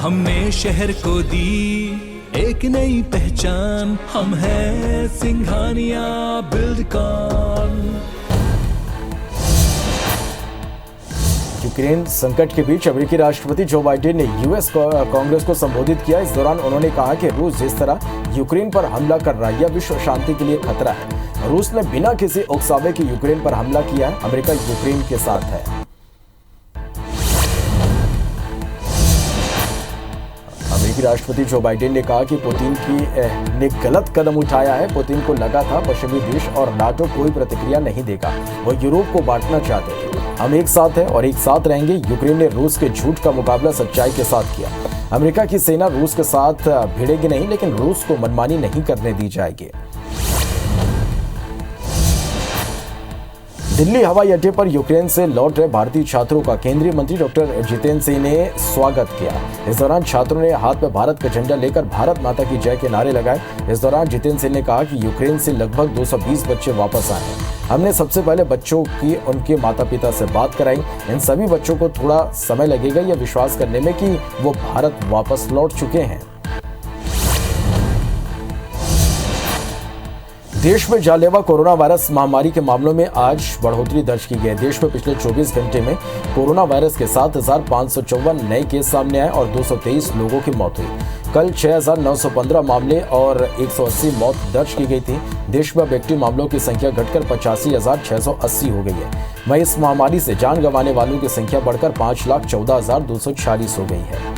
हमने शहर को दी एक नई पहचान, हम हैं सिंघानिया बिल्डकॉन। यूक्रेन संकट के बीच अमेरिकी राष्ट्रपति जो बाइडेन ने यूएस कांग्रेस को संबोधित किया। इस दौरान उन्होंने कहा कि रूस जिस तरह यूक्रेन पर हमला कर रहा है यह विश्व शांति के लिए खतरा है। रूस ने बिना किसी उकसावे के यूक्रेन पर हमला किया है। अमेरिका यूक्रेन के साथ है। अमेरिकी राष्ट्रपति जो बाइडेन ने कहा कि पुतिन ने गलत कदम उठाया है। पुतिन को लगा था पश्चिमी देश और नाटो कोई प्रतिक्रिया नहीं देगा, वो यूरोप को बांटना चाहते थे। हम एक साथ हैं और एक साथ रहेंगे। यूक्रेन ने रूस के झूठ का मुकाबला सच्चाई के साथ किया। अमेरिका की सेना रूस के साथ भिड़ेगी नहीं, लेकिन रूस को मनमानी नहीं करने दी जाएगी। दिल्ली हवाई अड्डे पर यूक्रेन से लौट रहे भारतीय छात्रों का केंद्रीय मंत्री डॉक्टर जितेंद्र सिंह ने स्वागत किया। इस दौरान छात्रों ने हाथ में भारत का झंडा लेकर भारत माता की जय के नारे लगाए। इस दौरान जितेंद्र सिंह ने कहा कि यूक्रेन से लगभग 220 बच्चे वापस आए हैं। हमने सबसे पहले बच्चों की उनके माता पिता से बात कराई। इन सभी बच्चों को थोड़ा समय लगेगा यह विश्वास करने में कि वो भारत वापस लौट चुके हैं। देश में जानलेवा कोरोना वायरस महामारी के मामलों में आज बढ़ोतरी दर्ज की गई। देश में पिछले 24 घंटे में कोरोना वायरस के 7,554 नए केस सामने आए और 223 लोगों की मौत हुई। कल 6,915 मामले और 180 मौत दर्ज की गई थी। देश में अब एक्टिव मामलों की संख्या घटकर 85,680 हो गई है। वहीं इस महामारी से जान गंवाने वालों की संख्या बढ़कर 5,14,246 हो गई है।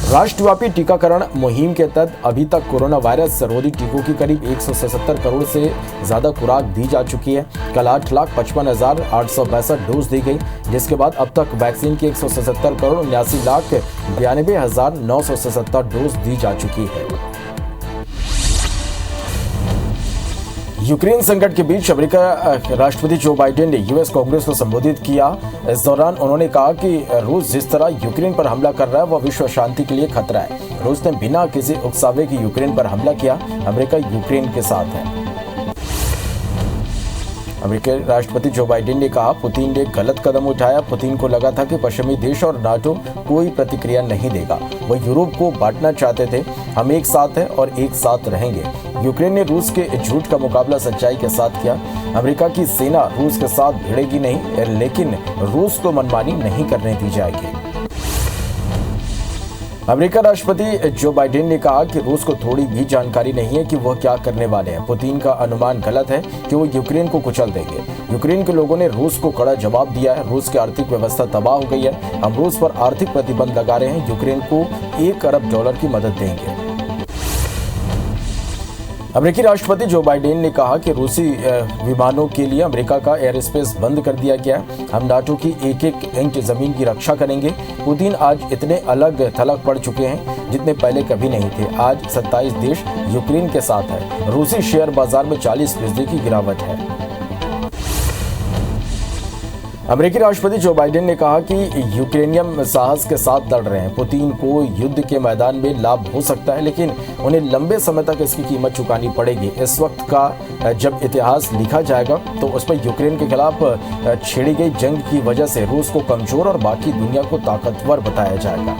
राष्ट्रव्यापी टीकाकरण मुहिम के तहत अभी तक कोरोना वायरस रोधी टीकों की करीब 177 करोड़ से ज्यादा खुराक दी जा चुकी है। कल 8,55,862 डोज दी गई, जिसके बाद अब तक वैक्सीन की 177 करोड़ 79,92,977 डोज दी जा चुकी है। यूक्रेन संकट के बीच अमेरिका राष्ट्रपति जो बाइडेन ने यूएस कांग्रेस को संबोधित किया। इस दौरान उन्होंने कहा कि रूस जिस तरह यूक्रेन पर हमला कर रहा है वह विश्व शांति के लिए खतरा है। रूस ने बिना किसी उकसावे के यूक्रेन पर हमला किया। अमेरिका यूक्रेन के साथ है। अमेरिकी राष्ट्रपति जो बाइडेन ने कहा पुतिन ने गलत कदम उठाया। पुतिन को लगा था कि पश्चिमी देश और नाटो कोई प्रतिक्रिया नहीं देगा, वो यूरोप को बांटना चाहते थे। हम एक साथ हैं और एक साथ रहेंगे। यूक्रेन ने रूस के झूठ का मुकाबला सच्चाई के साथ किया। अमेरिका की सेना रूस के साथ भिड़ेगी नहीं, लेकिन रूस को मनमानी नहीं करने दी जाएगी। अमेरिका राष्ट्रपति जो बाइडेन ने कहा कि रूस को थोड़ी भी जानकारी नहीं है कि वह क्या करने वाले हैं। पुतिन का अनुमान गलत है कि वो यूक्रेन को कुचल देंगे। यूक्रेन के लोगों ने रूस को कड़ा जवाब दिया है। रूस की आर्थिक व्यवस्था तबाह हो गई है। हम रूस पर आर्थिक प्रतिबंध लगा रहे हैं। यूक्रेन को $1 अरब की मदद देंगे। अमेरिकी राष्ट्रपति जो बाइडेन ने कहा कि रूसी विमानों के लिए अमेरिका का एयर स्पेस बंद कर दिया गया। हम नाटो की एक एक इंच जमीन की रक्षा करेंगे। पुतिन आज इतने अलग थलग पड़ चुके हैं जितने पहले कभी नहीं थे। आज 27 देश यूक्रेन के साथ है। रूसी शेयर बाजार में 40% की गिरावट है। अमेरिकी राष्ट्रपति जो बाइडेन ने कहा कि यूक्रेनियन साहस के साथ लड़ रहे हैं। पुतिन को युद्ध के मैदान में लाभ हो सकता है, लेकिन उन्हें लंबे समय तक इसकी कीमत चुकानी पड़ेगी। इस वक्त का जब इतिहास लिखा जाएगा तो उस पर यूक्रेन के खिलाफ छेड़ी गई जंग की वजह से रूस को कमजोर और बाकी दुनिया को ताकतवर बताया जाएगा।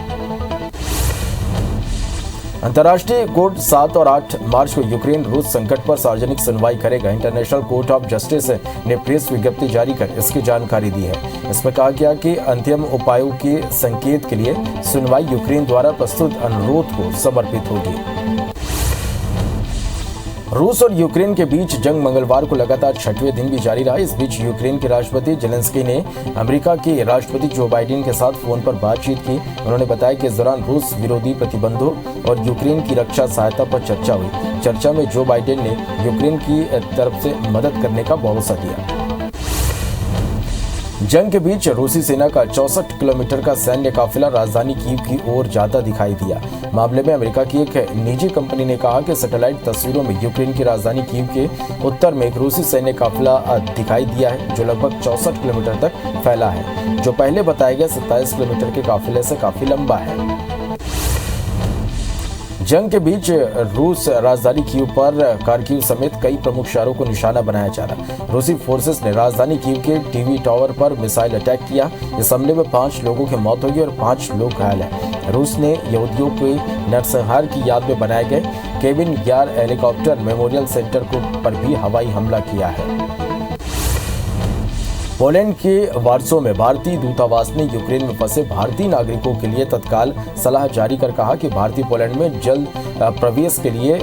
अंतर्राष्ट्रीय कोर्ट 7 और 8 मार्च को यूक्रेन रूस संकट पर सार्वजनिक सुनवाई करेगा। इंटरनेशनल कोर्ट ऑफ जस्टिस ने प्रेस विज्ञप्ति जारी कर इसकी जानकारी दी है। इसमें कहा गया कि अंतिम उपायों के संकेत के लिए सुनवाई यूक्रेन द्वारा प्रस्तुत अनुरोध को समर्पित होगी। रूस और यूक्रेन के बीच जंग मंगलवार को लगातार 6वें दिन भी जारी रहा। इस बीच यूक्रेन के राष्ट्रपति जेलेंस्की ने अमेरिका के राष्ट्रपति जो बाइडेन के साथ फोन पर बातचीत की। उन्होंने बताया कि इस दौरान रूस विरोधी प्रतिबंधों और यूक्रेन की रक्षा सहायता पर चर्चा हुई। चर्चा में जो बाइडेन ने यूक्रेन की तरफ से मदद करने का भरोसा दिया। जंग के बीच रूसी सेना का 64 किलोमीटर का सैन्य काफिला राजधानी कीव की ओर जाता दिखाई दिया। मामले में अमेरिका की एक निजी कंपनी ने कहा कि सैटेलाइट तस्वीरों में यूक्रेन की राजधानी कीव के उत्तर में एक रूसी सैन्य काफिला दिखाई दिया है, जो लगभग 64 किलोमीटर तक फैला है, जो पहले बताया गया 27 किलोमीटर के काफिले से काफी लंबा है। जंग के बीच रूस राजधानी कीव पर खार्किव समेत कई प्रमुख शहरों को निशाना बनाया जा रहा है। रूसी फोर्सेस ने राजधानी कीव के टीवी टावर पर मिसाइल अटैक किया। इस हमले में 5 लोगों की मौत हो गई और 5 लोग घायल हैं। रूस ने यहूदियों के नरसंहार की याद में बनाए गए केविन यार हेलीकॉप्टर मेमोरियल सेंटर पर भी हवाई हमला किया है। पोलैंड के वार्सो में भारतीय दूतावास ने यूक्रेन में फंसे भारतीय नागरिकों के लिए तत्काल सलाह जारी कर कहा कि भारतीय पोलैंड में जल्द प्रवेश के लिए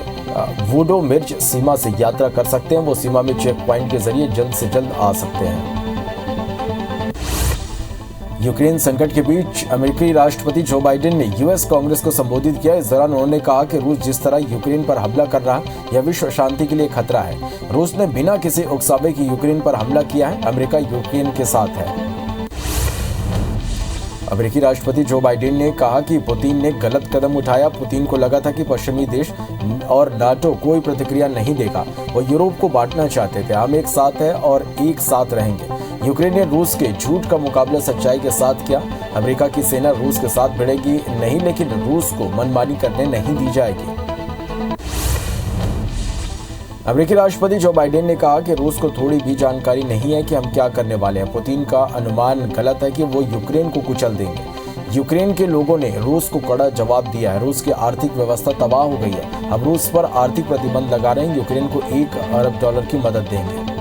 वोलोडिमिर सीमा से यात्रा कर सकते हैं। वो सीमा में चेक पॉइंट के जरिए जल्द से जल्द आ सकते हैं। यूक्रेन संकट के बीच अमेरिकी राष्ट्रपति जो बाइडेन ने यूएस कांग्रेस को संबोधित किया। इस दौरान उन्होंने कहा कि रूस जिस तरह यूक्रेन पर हमला कर रहा है यह विश्व शांति के लिए खतरा है। रूस ने बिना किसी उकसावे की यूक्रेन पर हमला किया है। अमेरिका यूक्रेन के साथ है। अमेरिकी राष्ट्रपति जो बाइडेन ने कहा कि पुतिन ने गलत कदम उठाया। पुतिन को लगा था कि पश्चिमी देश और नाटो कोई प्रतिक्रिया नहीं देगा। वो यूरोप को बांटना चाहते थे। हम एक साथ हैं और एक साथ रहेंगे। यूक्रेन ने रूस के झूठ का मुकाबला सच्चाई के साथ किया। अमेरिका की सेना रूस के साथ भिड़ेगी नहीं, लेकिन रूस को मनमानी करने नहीं दी जाएगी। अमेरिकी राष्ट्रपति जो बाइडेन ने कहा कि रूस को थोड़ी भी जानकारी नहीं है कि हम क्या करने वाले हैं। पुतिन का अनुमान गलत है कि वो यूक्रेन को कुचल देंगे। यूक्रेन के लोगों ने रूस को कड़ा जवाब दिया है। रूस की आर्थिक व्यवस्था तबाह हो गई है। हम रूस पर आर्थिक प्रतिबंध लगा रहे हैं। यूक्रेन को $1 अरब की मदद देंगे।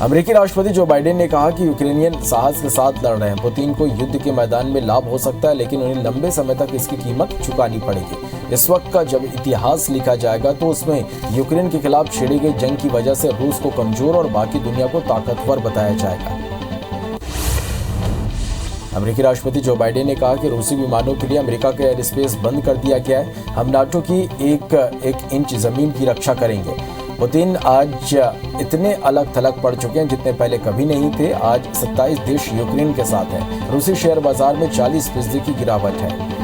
अमेरिकी राष्ट्रपति जो बाइडेन ने कहा कि यूक्रेनियन साहस के साथ लड़ रहे हैं। पुतिन को युद्ध के मैदान में लाभ हो सकता है, लेकिन उन्हें लंबे समय तक इसकी कीमत चुकानी पड़ेगी। इस वक्त का जब इतिहास लिखा जाएगा तो उसमें यूक्रेन के खिलाफ छेड़ी गई जंग की वजह से रूस को कमजोर और बाकी दुनिया को ताकतवर बताया जाएगा। अमेरिकी राष्ट्रपति जो बाइडेन ने कहा कि रूसी विमानों के लिए अमेरिका का एयर स्पेस बंद कर दिया गया है। हम नाटो की एक इंच जमीन की रक्षा करेंगे। पुतिन आज इतने अलग थलग पड़ चुके हैं जितने पहले कभी नहीं थे। आज 27 देश यूक्रेन के साथ हैं। रूसी शेयर बाजार में 40% की गिरावट है।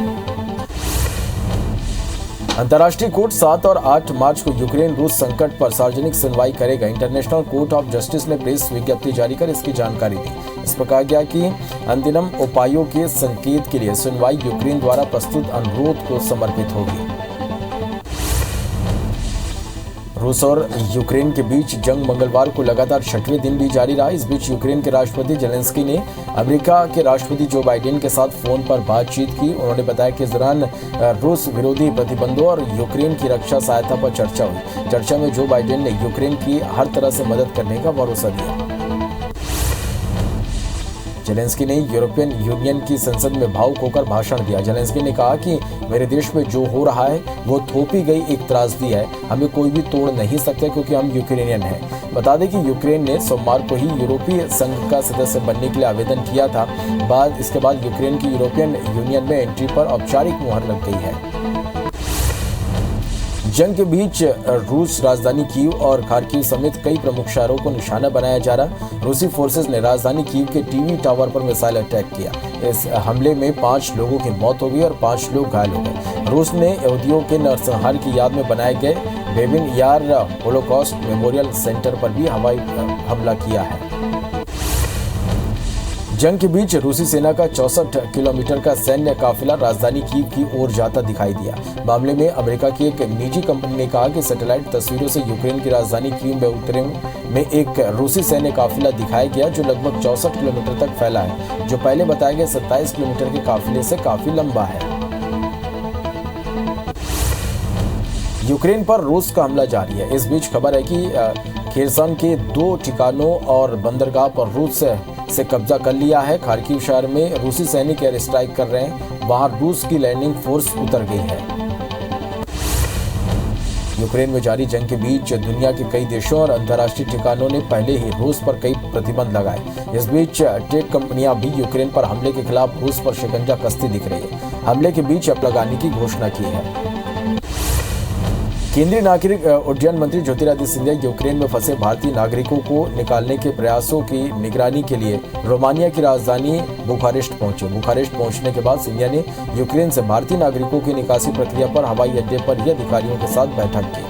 अंतर्राष्ट्रीय कोर्ट 7 और 8 मार्च को यूक्रेन रूस संकट पर सार्वजनिक सुनवाई करेगा। इंटरनेशनल कोर्ट ऑफ जस्टिस ने प्रेस विज्ञप्ति जारी कर इसकी जानकारी दी। इस पर कहा गया कि अंतरिम उपायों के संकेत के लिए सुनवाई यूक्रेन द्वारा प्रस्तुत अनुरोध को समर्पित होगी। रूस और यूक्रेन के बीच जंग मंगलवार को लगातार 6वें दिन भी जारी रहा। इस बीच यूक्रेन के राष्ट्रपति जेलेंस्की ने अमेरिका के राष्ट्रपति जो बाइडेन के साथ फोन पर बातचीत की। उन्होंने बताया कि इस दौरान रूस विरोधी प्रतिबंधों और यूक्रेन की रक्षा सहायता पर चर्चा हुई। चर्चा में जो बाइडेन ने यूक्रेन की हर तरह से मदद करने का भरोसा दिया। जेलेंस्की ने यूरोपियन यूनियन की संसद में भावुक होकर भाषण दिया। जेलेंस्की ने कहा कि मेरे देश में जो हो रहा है वो थोपी गई एक त्रासदी है। हमें कोई भी तोड़ नहीं सकता क्योंकि हम यूक्रेनियन हैं। बता दें कि यूक्रेन ने सोमवार को ही यूरोपीय संघ का सदस्य बनने के लिए आवेदन किया था। इसके बाद यूक्रेन की यूरोपियन यूनियन में एंट्री पर औपचारिक मुहर लग गई है। जंग के बीच रूस राजधानी कीव और खार्किव समेत कई प्रमुख शहरों को निशाना बनाया जा रहा। रूसी फोर्सेस ने राजधानी कीव के टीवी टावर पर मिसाइल अटैक किया। इस हमले में 5 लोगों की मौत हो गई और 5 लोग घायल हो गए। रूस ने यहूदियों के नरसंहार की याद में बनाए गए केविन यार होलोकॉस्ट मेमोरियल सेंटर पर भी हवाई हमला किया है। जंग के बीच रूसी सेना का 64 किलोमीटर का सैन्य काफिला राजधानी कीव की ओर जाता दिखाई दिया। मामले में अमेरिका की एक निजी कंपनी ने कहा कि सैटेलाइट तस्वीरों से यूक्रेन की राजधानी कीव में उत्तरी में एक रूसी सैन्य काफिला दिखाया गया जो लगभग 64 किलोमीटर तक फैला है, जो पहले बताए गए 27 किलोमीटर के काफिले से काफी लंबा है। यूक्रेन पर रूस का हमला जारी है। इस बीच खबर है कि खेरसन के 2 ठिकानों और बंदरगाह पर रूस से कब्जा कर लिया है। खार्किव शहर में रूसी सैनिक एयर स्ट्राइक कर रहे हैं। वहां रूस की लैंडिंग फोर्स उतर गई है। यूक्रेन में जारी जंग के बीच दुनिया के कई देशों और अंतर्राष्ट्रीय ठिकानों ने पहले ही रूस पर कई प्रतिबंध लगाए। इस बीच टेक कंपनियां भी यूक्रेन पर हमले के खिलाफ रूस पर शिकंजा कसती दिख रही है। हमले के बीच अब लगाने की घोषणा की है। केंद्रीय नागरिक उड्डयन मंत्री ज्योतिरादित्य सिंधिया यूक्रेन में फंसे भारतीय नागरिकों को निकालने के प्रयासों की निगरानी के लिए रोमानिया की राजधानी बुखारेस्ट पहुंचे। बुखारेस्ट पहुंचने के बाद सिंधिया ने यूक्रेन से भारतीय नागरिकों की निकासी प्रक्रिया पर हवाई अड्डे पर ही अधिकारियों के साथ बैठक की।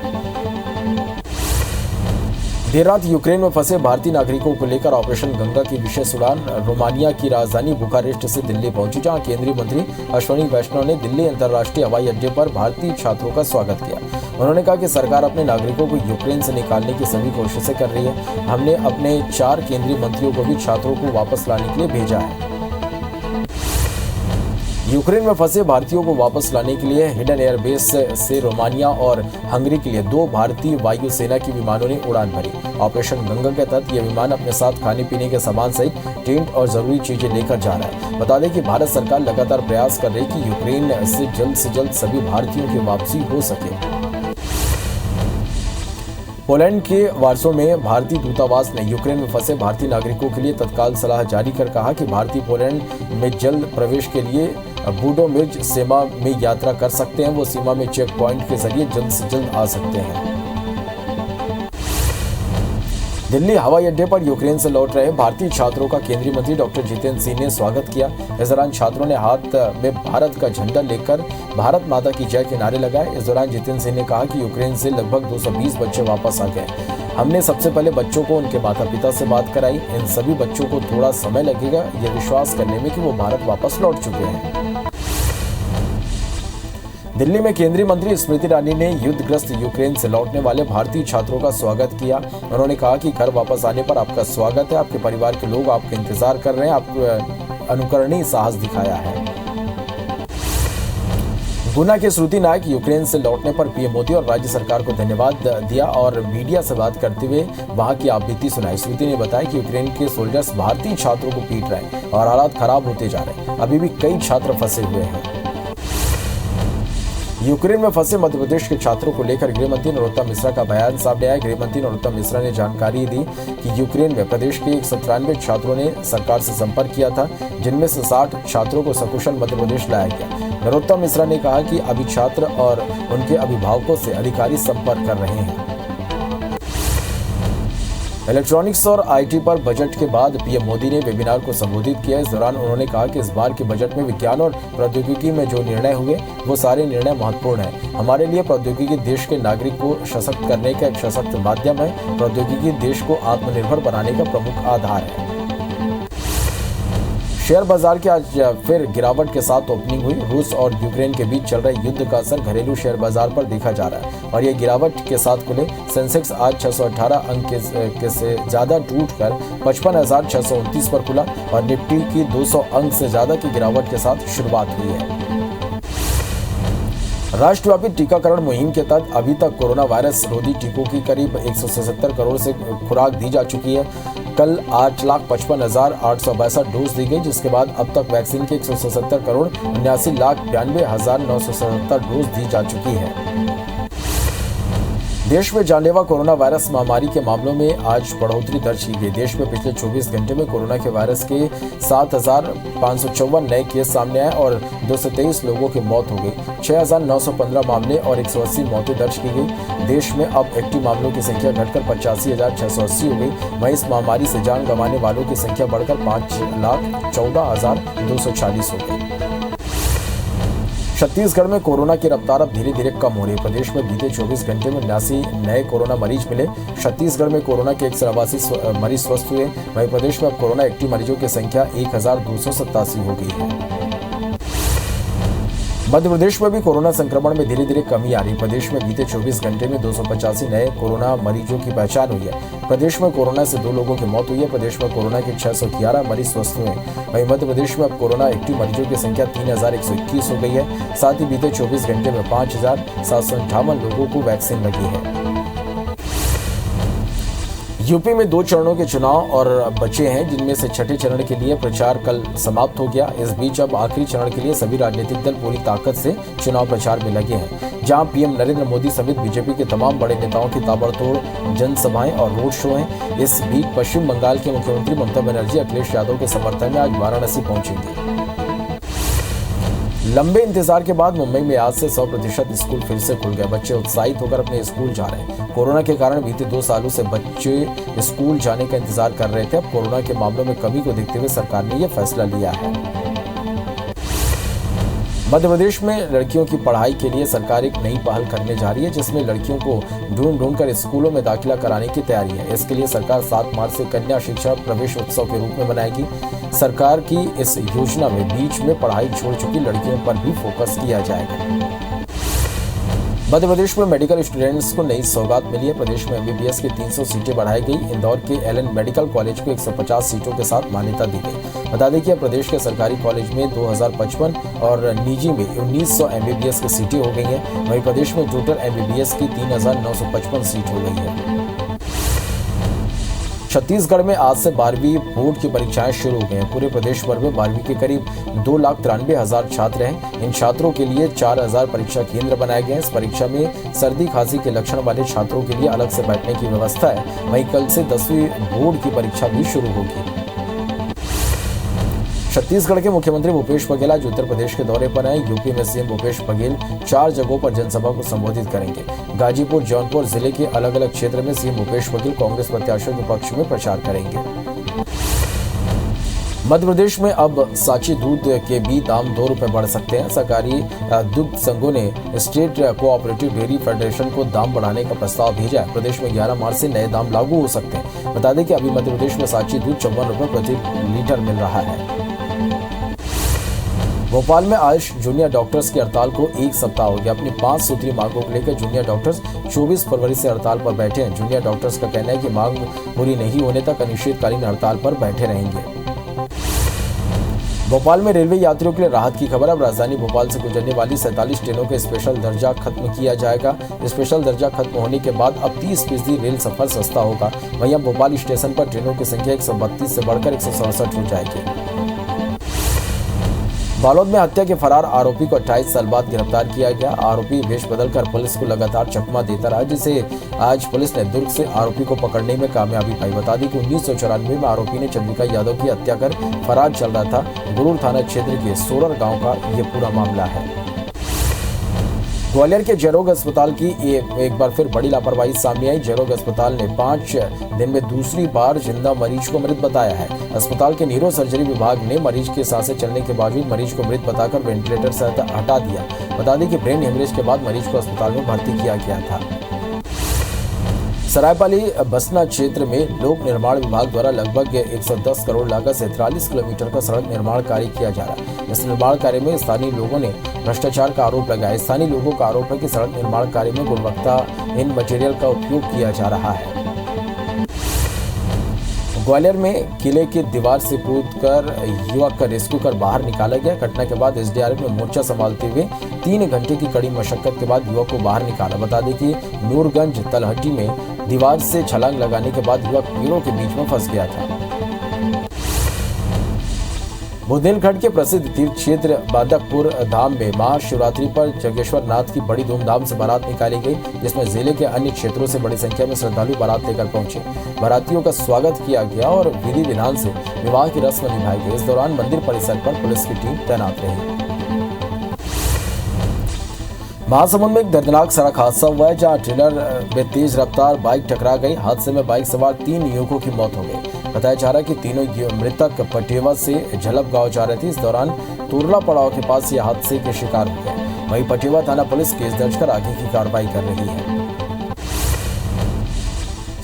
देर रात यूक्रेन में फंसे भारतीय नागरिकों को लेकर ऑपरेशन गंगा की विशेष उड़ान रोमानिया की राजधानी बुखारेस्ट से दिल्ली पहुंची, जहां केंद्रीय मंत्री अश्विनी वैष्णव ने दिल्ली अंतर्राष्ट्रीय हवाई अड्डे पर भारतीय छात्रों का स्वागत किया। उन्होंने कहा कि सरकार अपने नागरिकों को यूक्रेन से निकालने की सभी कोशिशें कर रही है। हमने अपने 4 केंद्रीय मंत्रियों को भी छात्रों को वापस लाने के लिए भेजा है। यूक्रेन में फंसे भारतीयों को वापस लाने के लिए हिडन एयरबेस से रोमानिया और हंगरी के लिए 2 भारतीय वायुसेना के विमानों ने उड़ान भरी। ऑपरेशन गंगा के तहत ये विमान अपने साथ खाने पीने के सामान सहित टेंट और जरूरी चीजें लेकर जा रहा है। बता दें कि भारत सरकार लगातार प्रयास कर रही है कि यूक्रेन से जल्द सभी भारतीयों की वापसी हो सके। पोलैंड के वार्सो में भारतीय दूतावास ने यूक्रेन में फंसे भारतीय नागरिकों के लिए तत्काल सलाह जारी कर कहा कि भारतीय पोलैंड में जल्द प्रवेश के लिए बुडोमिर्ज सीमा में यात्रा कर सकते हैं। वो सीमा में चेक पॉइंट के जरिए जल्द से जल्द आ सकते हैं। दिल्ली हवाई अड्डे पर यूक्रेन से लौट रहे भारतीय छात्रों का केंद्रीय मंत्री डॉक्टर जितेंद्र सिंह ने स्वागत किया। इस दौरान छात्रों ने हाथ में भारत का झंडा लेकर भारत माता की जय के नारे लगाए। इस दौरान जितेंद्र सिंह ने कहा कि यूक्रेन से लगभग 220 बच्चे वापस आ गए। हमने सबसे पहले बच्चों को उनके माता पिता से बात कराई। इन सभी बच्चों को थोड़ा समय लगेगा यह विश्वास करने में कि वो भारत वापस लौट चुके हैं। दिल्ली में केंद्रीय मंत्री स्मृति ईरानी ने युद्धग्रस्त यूक्रेन से लौटने वाले भारतीय छात्रों का स्वागत किया। उन्होंने कहा कि घर वापस आने पर आपका स्वागत है। आपके परिवार के लोग आपका इंतजार कर रहे हैं। आपको अनुकरणीय साहस दिखाया है। गुना के श्रुति नायक यूक्रेन से लौटने पर पीएम मोदी और राज्य सरकार को धन्यवाद दिया और मीडिया से बात करते हुए वहां की आप बीती सुनाई। श्रुति ने बताया कि यूक्रेन के सोल्जर्स भारतीय छात्रों को पीट रहे हैं और हालात खराब होते जा रहे हैं। अभी भी कई छात्र फंसे हुए हैं। यूक्रेन में फंसे मध्य प्रदेश के छात्रों को लेकर गृह मंत्री नरोत्तम मिश्रा का बयान सामने आया। गृह मंत्री नरोत्तम मिश्रा ने जानकारी दी कि यूक्रेन में प्रदेश के 193 छात्रों ने सरकार से संपर्क किया था, जिनमें से 60 छात्रों को सकुशल मध्य प्रदेश लाया गया। नरोत्तम मिश्रा ने कहा कि अभी छात्र और उनके अभिभावकों से अधिकारी संपर्क कर रहे हैं। इलेक्ट्रॉनिक्स और आईटी पर बजट के बाद पीएम मोदी ने वेबिनार को संबोधित किया। इस दौरान उन्होंने कहा कि इस बार के बजट में विज्ञान और प्रौद्योगिकी में जो निर्णय हुए वो सारे निर्णय महत्वपूर्ण हैं। हमारे लिए प्रौद्योगिकी देश के नागरिक को सशक्त करने का एक सशक्त माध्यम है। प्रौद्योगिकी देश को आत्मनिर्भर बनाने का प्रमुख आधार है। शेयर बाजार की आज फिर गिरावट के साथ ओपनिंग हुई। रूस और यूक्रेन के बीच चल रहे युद्ध का असर घरेलू शेयर बाजार पर देखा जा रहा है और ये गिरावट के साथ खुले। सेंसेक्स आज 618 अंक के से ज्यादा टूटकर 55,629 पर खुला और निफ्टी की 200 अंक से ज्यादा की गिरावट के साथ शुरुआत हुई है। राष्ट्रव्यापी टीकाकरण मुहिम के तहत अभी तक कोरोना वायरस रोधी टीकों की करीब 177 करोड़ से खुराक दी जा चुकी है। कल 8,55,862 डोज दी गई, जिसके बाद अब तक वैक्सीन के 177 करोड़ 79,92,977 डोज दी जा चुकी है। देश में जानलेवा कोरोना वायरस महामारी के मामलों में आज बढ़ोतरी दर्ज की गई। देश में पिछले 24 घंटे में कोरोना के वायरस के 7,554 नए केस सामने आए और 223 लोगों की मौत हो गई। 6,915 मामले और 180 मौतें दर्ज की गई। देश में अब एक्टिव मामलों की संख्या घटकर 85,680 हो गई। वहीं इस महामारी से जान गंवाने वालों की संख्या बढ़कर 5,14,240 हो गई। छत्तीसगढ़ में कोरोना की रफ्तार अब धीरे धीरे कम हो रही है। प्रदेश में बीते 24 घंटे में 79 नए कोरोना मरीज मिले। छत्तीसगढ़ में कोरोना के 187 मरीज स्वस्थ हुए। वहीं प्रदेश में अब कोरोना एक्टिव मरीजों की संख्या 1,287 हो गई है। मध्य प्रदेश में भी कोरोना संक्रमण में धीरे धीरे कमी आ रही है। प्रदेश में बीते 24 घंटे में 285 नए कोरोना मरीजों की पहचान हुई है। प्रदेश में कोरोना से 2 लोगों की मौत हुई है। प्रदेश में कोरोना के 611 मरीज स्वस्थ हुए हैं। वहीं मध्य प्रदेश में अब कोरोना एक्टिव मरीजों की संख्या 3,121 हो गई है। साथ ही बीते 24 घंटे में 5,758 लोगों को वैक्सीन लगी है। यूपी में 2 चरणों के चुनाव और बचे हैं, जिनमें से छठे चरण के लिए प्रचार कल समाप्त हो गया। इस बीच अब आखिरी चरण के लिए सभी राजनीतिक दल पूरी ताकत से चुनाव प्रचार में लगे हैं, जहां पीएम नरेंद्र मोदी समेत बीजेपी के तमाम बड़े नेताओं की ताबड़तोड़ जनसभाएं और रोड शो हैं। इस बीच पश्चिम बंगाल के मुख्यमंत्री ममता बनर्जी अखिलेश यादव के समर्थन में आज वाराणसी पहुंचेंगे। लंबे इंतजार के बाद मुंबई में आज से 100% स्कूल फिर से खुल गए। बच्चे उत्साहित होकर अपने स्कूल जा रहे हैं। कोरोना के कारण बीते 2 सालों से बच्चे स्कूल जाने का इंतजार कर रहे थे। अब कोरोना के मामलों में कमी को देखते हुए सरकार ने यह फैसला लिया है। मध्य प्रदेश में लड़कियों की पढ़ाई के लिए सरकार एक नई पहल करने जा रही है, जिसमें लड़कियों को ढूंढ कर स्कूलों में दाखिला कराने की तैयारी है। इसके लिए सरकार 7 मार्च से कन्या शिक्षा प्रवेश उत्सव के रूप में मनाएगी। सरकार की इस योजना में बीच में पढ़ाई छोड़ चुकी लड़कियों पर भी फोकस किया जाएगा। मध्य प्रदेश में मेडिकल स्टूडेंट्स को नई सौगात मिली है। प्रदेश में एमबीबीएस की 300 सीटें बढ़ाई गई। इंदौर के एलएन मेडिकल कॉलेज को 150 सीटों के साथ मान्यता दी गई। बता दें कि प्रदेश के सरकारी कॉलेज में 2055 और निजी में 1900 एमबीबीएस की सीटें हो गई हैं। वहीं प्रदेश में टोटल एमबीबीएस की 3955 सीट हो गई है। छत्तीसगढ़ में आज से 12वीं बोर्ड की परीक्षाएं शुरू हो गई हैं। पूरे प्रदेश भर में 12वीं के करीब 2,93,000 छात्र हैं। इन छात्रों के लिए 4,000 परीक्षा केंद्र बनाए गए हैं। इस परीक्षा में सर्दी खांसी के लक्षण वाले छात्रों के लिए अलग से बैठने की व्यवस्था है। वहीं कल से 10वीं बोर्ड की परीक्षा भी शुरू होगी। छत्तीसगढ़ के मुख्यमंत्री भूपेश बघेल आज उत्तर प्रदेश के दौरे पर आए। यूपी में सीएम भूपेश बघेल 4 जगहों पर जनसभा को संबोधित करेंगे। गाजीपुर, जौनपुर जिले के अलग अलग क्षेत्र में सीएम भूपेश बघेल कांग्रेस प्रत्याशियों के पक्ष में प्रचार करेंगे। मध्य प्रदेश में अब सांची दूध के भी दाम 2 रुपए बढ़ सकते हैं। सहकारी दुग्ध संघों ने स्टेट कोऑपरेटिव डेयरी फेडरेशन को दाम बढ़ाने का प्रस्ताव भेजा है। प्रदेश में 11 मार्च से नए दाम लागू हो सकते हैं। बता दें कि अभी मध्य प्रदेश में सांची दूध 54 रुपए प्रति लीटर मिल रहा है। भोपाल में आज जूनियर डॉक्टर्स की हड़ताल को 1 सप्ताह हो गया। अपनी 5 सूत्री मांगों को लेकर जूनियर डॉक्टर्स 24 फरवरी से हड़ताल पर बैठे हैं। जूनियर डॉक्टर्स का कहना है कि मांग पूरी नहीं होने तक अनिश्चितकालीन हड़ताल पर बैठे रहेंगे। भोपाल में रेलवे यात्रियों के लिए राहत की खबर। अब राजधानी भोपाल से गुजरने वाली 47 ट्रेनों का स्पेशल दर्जा खत्म किया जाएगा। स्पेशल दर्जा खत्म होने के बाद अब 30% रेल सफर सस्ता होगा। वहीं अब भोपाल स्टेशन पर ट्रेनों की संख्या 132 से बढ़कर 167 हो जाएगी। बालोद में हत्या के फरार आरोपी को 28 साल बाद गिरफ्तार किया गया। आरोपी वेश बदलकर पुलिस को लगातार चकमा देता रहा, जिसे आज पुलिस ने दुर्ग से आरोपी को पकड़ने में कामयाबी पाई। बता दी कि 1994 में आरोपी ने चंद्रिका यादव की हत्या कर फरार चल रहा था। गुरूर थाना क्षेत्र के सोरर गांव का यह पूरा मामला है। ग्वालियर के जयरोग अस्पताल की एक बार फिर बड़ी लापरवाही सामने आई। जयरोग अस्पताल ने 5 दिन में दूसरी बार जिंदा मरीज को मृत बताया है। अस्पताल के न्यूरो सर्जरी विभाग ने मरीज के सांसें चलने के बावजूद मरीज को मृत बताकर वेंटिलेटर से हटा दिया। बता दें कि ब्रेन हेमरेज के बाद मरीज को अस्पताल में भर्ती किया गया था। सरायपाली बसना क्षेत्र में लोक निर्माण विभाग द्वारा लगभग 110 करोड़ लागत से 43 किलोमीटर का सड़क निर्माण कार्य किया जा रहा है। इस निर्माण कार्य में स्थानीय लोगों ने भ्रष्टाचार का आरोप लगाया। स्थानीय लोगों का आरोप है कि सड़क निर्माण कार्य में गुणवत्ताहीन मटेरियल का उपयोग किया जा रहा है। ग्वालियर में किले की दीवार से कूदकर युवक का रेस्क्यू कर बाहर निकाला गया। घटना के बाद एसडीआरएफ ने मोर्चा संभालते हुए 3 घंटे की कड़ी मशक्कत के बाद युवक को बाहर निकाला। बता दें कि नूरगंज तलहटी में दीवार से छलांग लगाने के बाद युवक पेड़ों के बीच में फंस गया था। बुंदेलखंड के प्रसिद्ध तीर्थ क्षेत्र बादकपुर धाम में महाशिवरात्रि पर जगेश्वर नाथ की बड़ी धूमधाम से बारात निकाली गई, जिसमें जिले के अन्य क्षेत्रों से बड़ी संख्या में श्रद्धालु बारात लेकर पहुंचे। बारातियों का स्वागत किया गया और विधि विधान से विवाह की रस्म निभाई गई। इस दौरान मंदिर परिसर पर पुलिस की टीम तैनात रही। महासमुंद में एक दर्दनाक सड़क हादसा हुआ है, जहां ट्रेलर में तेज रफ्तार बाइक टकरा गई। हादसे में बाइक सवार 3 युवकों की मौत हो गई। बताया जा रहा है कि तीनों मृतक पटेवा से झलप गांव जा रहे थे। इस दौरान तुरला पड़ाव के पास ये हादसे के शिकार हो गए। वहीं पटेवा थाना पुलिस केस दर्ज कर आगे की कार्रवाई कर रही है।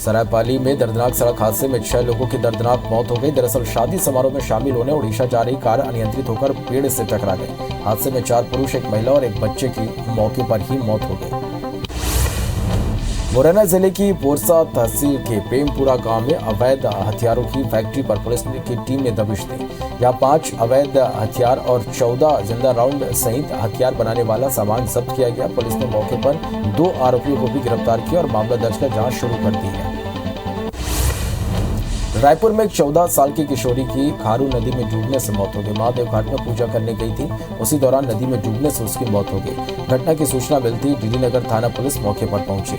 सरायपाली में दर्दनाक सड़क हादसे में 6 लोगों की दर्दनाक मौत हो गई। दरअसल शादी समारोह में शामिल होने उड़ीसा जा रही कार अनियंत्रित होकर पेड़ से टकरा गई। हादसे में 4 पुरुष, 1 महिला और 1 बच्चे की मौके पर ही मौत हो गई। मुरैना जिले की पोरसा तहसील के प्रेमपुरा गांव में अवैध हथियारों की फैक्ट्री पर पुलिस की टीम ने दबिश दी। यहां 5 अवैध हथियार और 14 जिंदा राउंड सहित हथियार बनाने वाला सामान जब्त किया गया। पुलिस ने मौके पर 2 आरोपियों को भी गिरफ्तार किया और मामला दर्ज कर जांच शुरू कर दी है। रायपुर में एक 14 साल की किशोरी की खारू नदी में डूबने से मौत हो गई। महादेव घाट में पूजा करने गई थी, उसी दौरान नदी में डूबने से उसकी मौत हो गई। घटना की सूचना मिलती डीडी नगर थाना पुलिस मौके पर पहुंची।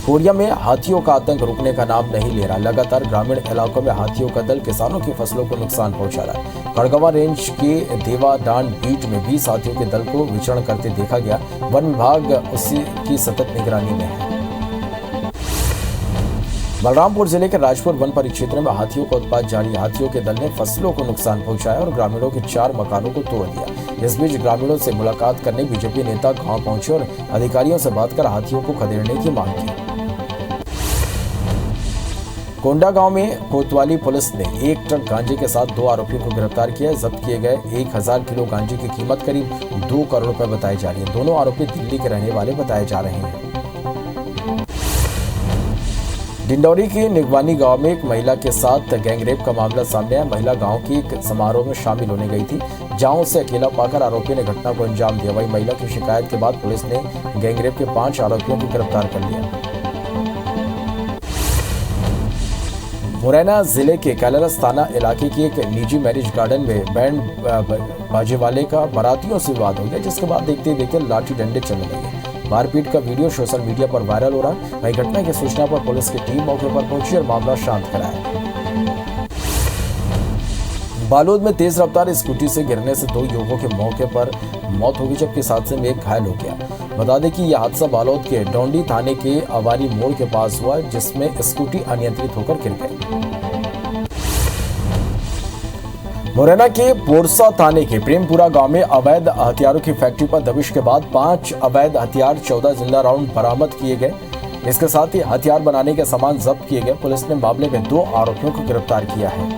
कोरिया में हाथियों का आतंक रुकने का नाम नहीं ले रहा। लगातार ग्रामीण इलाकों में हाथियों का दल किसानों की फसलों को नुकसान पहुंचा रहा है। खड़गवा रेंज के देवा डांड बीट में 20 हाथियों के दल को विचरण करते देखा गया। वन विभाग उसी की सतत निगरानी में है। बलरामपुर जिले के राजपुर वन परिक्षेत्र में हाथियों का उत्पात जारी। हाथियों के दल ने फसलों को नुकसान पहुंचाया और ग्रामीणों के 4 मकानों को तोड़ दिया। इस बीच ग्रामीणों से मुलाकात करने बीजेपी नेता गांव पहुंचे और अधिकारियों से बात कर हाथियों को खदेड़ने की मांग की। कोंडा गांव में कोतवाली पुलिस ने 1 ट्रक गांजे के साथ 2 आरोपियों को गिरफ्तार किया है। जब्त किए गए 1000 किलो गांजे की कीमत करीब 2 करोड़ रुपए बताई जा रही है। दोनों आरोपी दिल्ली के रहने वाले बताए जा रहे हैं। डिंडौरी के निगवानी गांव में एक महिला के साथ गैंगरेप का मामला सामने आया। महिला गांव की एक समारोह में शामिल होने गई थी, जहां उसे अकेला पाकर आरोपी ने घटना को अंजाम दिया। वहीं महिला की शिकायत के बाद पुलिस ने गैंगरेप के 5 आरोपियों को गिरफ्तार कर लिया। मुरैना जिले के कैलारस थाना इलाके की एक निजी मैरिज गार्डन में बैंड बाजे वाले का बारातियों से विवाद हो गया, जिसके बाद देखते देखते लाठी डंडे चलने लगे। मारपीट का वीडियो सोशल मीडिया पर वायरल हो रहा। वहीं घटना की सूचना पर पुलिस की टीम मौके पर पहुंची और मामला शांत कराया। बालोद में तेज रफ्तार स्कूटी से गिरने से 2 युवकों की मौके पर मौत हो गई, जबकि इस हादसे में एक घायल हो गया। बता दें कि यह हादसा बालोद के डोंडी थाने के अवारी मोड़ के पास हुआ, जिसमें स्कूटी अनियंत्रित होकर गिर गई। मुरैना के पोरसा थाने के प्रेमपुरा गांव में अवैध हथियारों की फैक्ट्री पर दबिश के बाद 5 अवैध हथियार 14 जिंदा राउंड बरामद किए गए। इसके साथ ही हथियार बनाने के सामान जब्त किए गए। पुलिस ने मामले में 2 आरोपियों को गिरफ्तार किया है।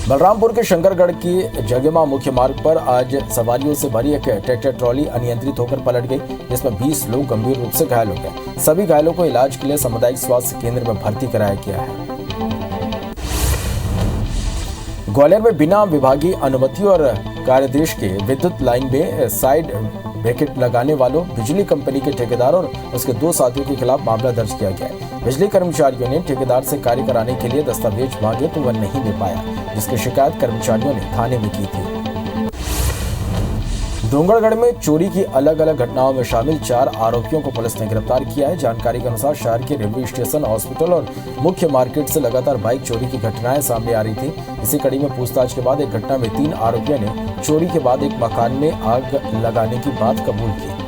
बलरामपुर के शंकरगढ़ की जगमा मुख्य मार्ग पर आज सवारियों से भरी एक ट्रैक्टर ट्रॉली अनियंत्रित होकर पलट गई, जिसमें 20 लोग गंभीर रूप से घायल हो गए। सभी घायलों को इलाज के लिए सामुदायिक स्वास्थ्य केंद्र में भर्ती कराया गया है। ग्वालियर में बिना विभागीय अनुमति और कार्यदेश के विद्युत लाइन में साइड ब्रैकेट लगाने वालों बिजली कंपनी के ठेकेदार और उसके 2 साथियों के खिलाफ मामला दर्ज किया गया है। बिजली कर्मचारियों ने ठेकेदार से कार्य कराने के लिए दस्तावेज मांगे तो वह नहीं दे पाया, जिसकी शिकायत कर्मचारियों ने थाने में की थी। डोंगरगढ़ में चोरी की अलग अलग घटनाओं में शामिल 4 आरोपियों को पुलिस ने गिरफ्तार किया है। जानकारी के अनुसार शहर के रेलवे स्टेशन, हॉस्पिटल और मुख्य मार्केट से लगातार बाइक चोरी की घटनाएं सामने आ रही थी। इसी कड़ी में पूछताछ के बाद एक घटना में 3 आरोपियों ने चोरी के बाद एक मकान में आग लगाने की बात कबूल की।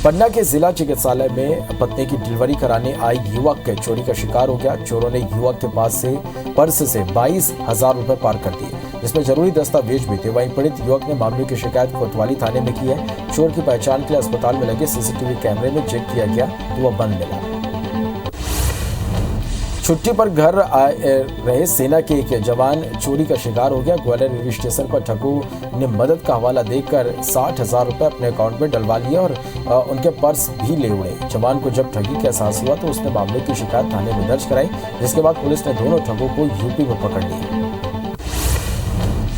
पन्ना के जिला चिकित्सालय में पत्नी की डिलीवरी कराने आई युवक चोरी का शिकार हो गया। चोरों ने युवक के पास से पर्स से 22,000 रुपए पार कर दिए, जिसमें जरूरी दस्तावेज भी थे। वहीं पीड़ित युवक ने मामले की शिकायत कोतवाली थाने में की है। चोर की पहचान के लिए अस्पताल में लगे सीसीटीवी कैमरे में चेक किया गया तो वह बंद मिला। छुट्टी पर घर आए रहे सेना के एक जवान चोरी का शिकार हो गया। ग्वालियर रेलवे स्टेशन पर ठगों ने मदद का हवाला देकर 60,000 रुपए अपने अकाउंट में डलवा लिए और उनके पर्स भी ले उड़े। जवान को जब ठगी का एहसास हुआ तो उसने मामले की शिकायत थाने में दर्ज कराई, जिसके बाद पुलिस ने दोनों ठगों को यूपी में पकड़ लिया।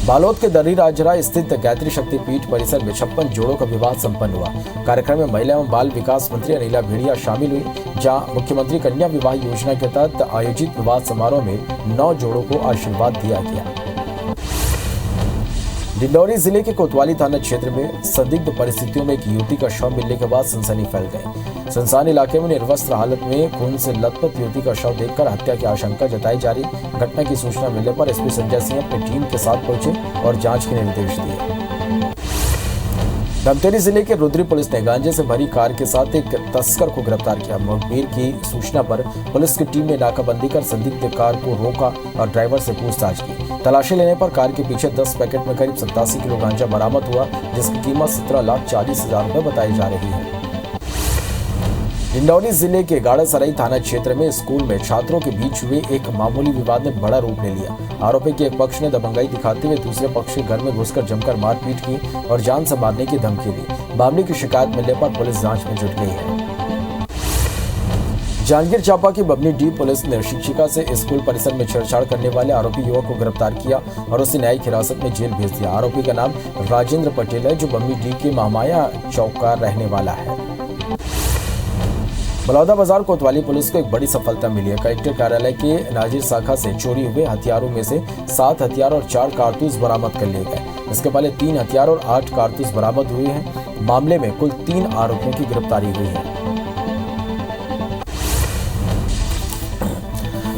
बालोद के दर्री राजरा स्थित गायत्री शक्तिपीठ परिसर में 56 जोड़ों का विवाह संपन्न हुआ। कार्यक्रम में महिला एवं बाल विकास मंत्री अनिला भेड़िया शामिल हुई, जहां मुख्यमंत्री कन्या विवाह योजना के तहत आयोजित विवाह समारोह में 9 जोड़ों को आशीर्वाद दिया गया। डिंडौरी जिले के कोतवाली थाना क्षेत्र में संदिग्ध परिस्थितियों में एक युवती का शव मिलने के बाद सनसनी फैल गई। सुनसान इलाके में निर्वस्त्र हालत में खून से लथपथ युवती का शव देखकर हत्या की आशंका जताई जा रही। घटना की सूचना मिलने पर एसपी संजय सिंह अपनी टीम के साथ पहुंचे और जांच के निर्देश दिए। धमतरी जिले के रुद्री पुलिस ने गांजे से भरी कार के साथ एक तस्कर को गिरफ्तार किया। मुखबिर की सूचना पर पुलिस की टीम ने नाकाबंदी कर संदिग्ध कार को रोका और ड्राइवर से पूछताछ की। तलाशी लेने पर कार के पीछे 10 पैकेट में करीब 87 किलो गांजा बरामद हुआ, जिसकी कीमत 17,40,000 रुपए बताई जा रही है। डिंडौरी जिले के गाड़ासराई थाना क्षेत्र में स्कूल में छात्रों के बीच हुए एक मामूली विवाद ने बड़ा रूप ले लिया। आरोपी के एक पक्ष ने दबंगाई दिखाते हुए दूसरे पक्ष के घर में घुसकर जमकर मारपीट की और जान से मारने की धमकी दी। मामले की शिकायत मिलने पर पुलिस जांच में जुट गई है। जांजगीर चांपा की बबनी डी पुलिस ने शिक्षिका से स्कूल परिसर में छेड़छाड़ करने वाले आरोपी युवक को गिरफ्तार किया और उसे न्यायिक हिरासत में जेल भेज दिया। आरोपी का नाम राजेंद्र पटेल है, जो बबनी डी के महामाया चौक का रहने वाला है। बलौदाबाजार कोतवाली पुलिस को एक बड़ी सफलता मिली है। कलेक्टर कार्यालय के नाजिर शाखा से चोरी हुए हथियारों में से 7 हथियार और 4 कारतूस बरामद कर लिए गए। इसके पहले 3 हथियार और 8 कारतूस बरामद हुए हैं। मामले में कुल 3 आरोपियों की गिरफ्तारी हुई है।